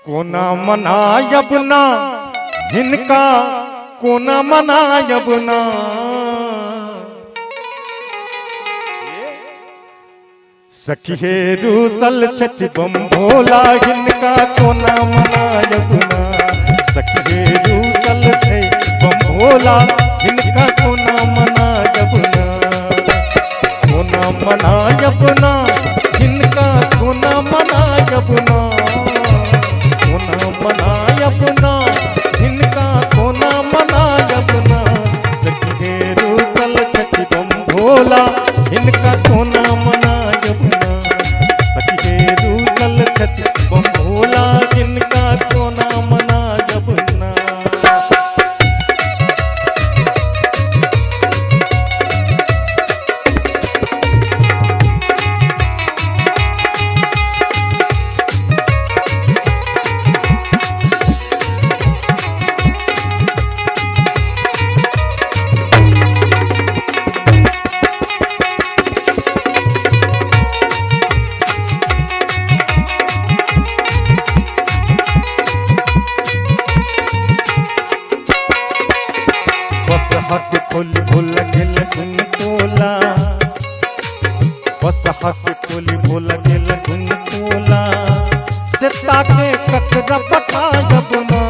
कोना मनायब ना हिनका कोना मनायब ना सखिए रूसल छच बम भोला हिनका कोना मनायब ना सखिए रूसल छच बम भोला हिनका कोना मनायब ना कोना मनायब ना हिनका कोना मनायब ना कोना मनायब ना हिनका कोना मनायब ना सखिए रूसल छच बम भोला हिनका कोना मनायब ना सखिए रूसल छच बम भोला हिनका कोना मनायब ना हक फुल फुल गिल गुन तोला बस हक फुल फुल गिल गुन तोला सिता के ककरा पठायब ना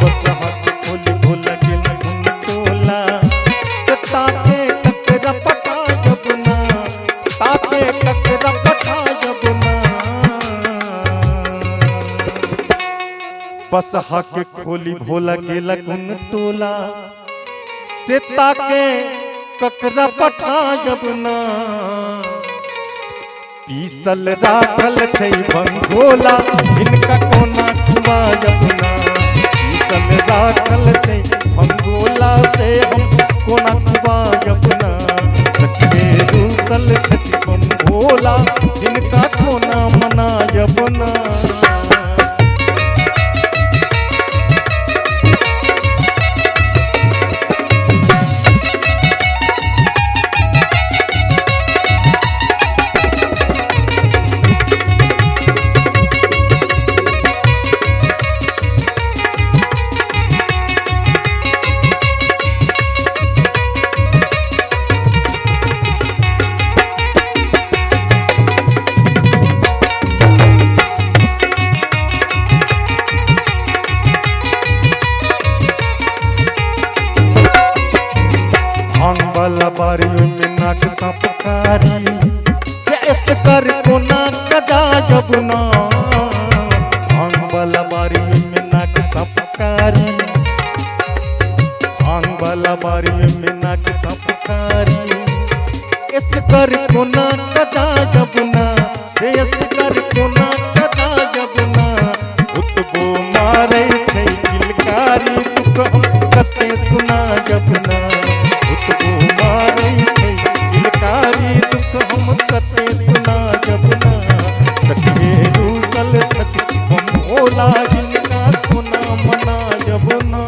बस हक फुल फुल गिल गुन तोला सिता के ककरा पठायब ना ताके ककरा पठायब ना बस हक खोली भोला गिल गुन तोला सीता के ककरा पठायब ना पीसल राखल छै भंगोला हिनका कोना खुआयब ना पीसल राखल छै भंगोला से हम कोना खुआयब ना सखिए रूसल छच बम भोला हिनका कोना मनायब ना वाला बारी में नाक सपकारी जैसे कर कोना कदायब ना आंग वाला बारी में नाक सपकारी आंग वाला बारी में नाक सपकारी इस कर कोना कदायब ना से इस कर कोना कदायब ना उतबो मारे छै किलकारी दुख कते सुना जब ना उतबो मारे छै किलकारी दुख हम कते सुना जब ना सखिए रूसल छच बम भोला हिनका कोना मनायब ना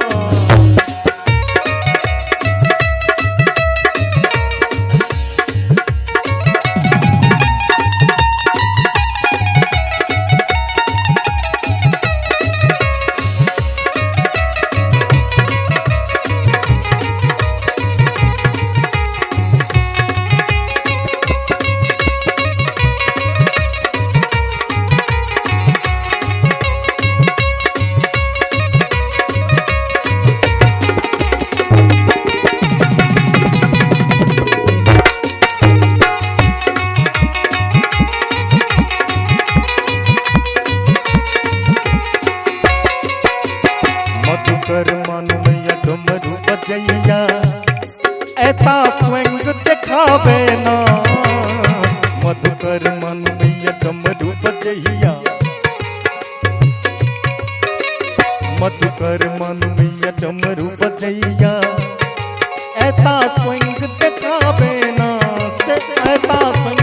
मधुकर मन मैया डमरू बजैया ऐता स्वंग दिखावे ना मधुकर मन मैया डमरू बजैया मधुकर मन मैया डमरू बजैया ऐता स्वंग दिखावे ना से ऐता स्वंग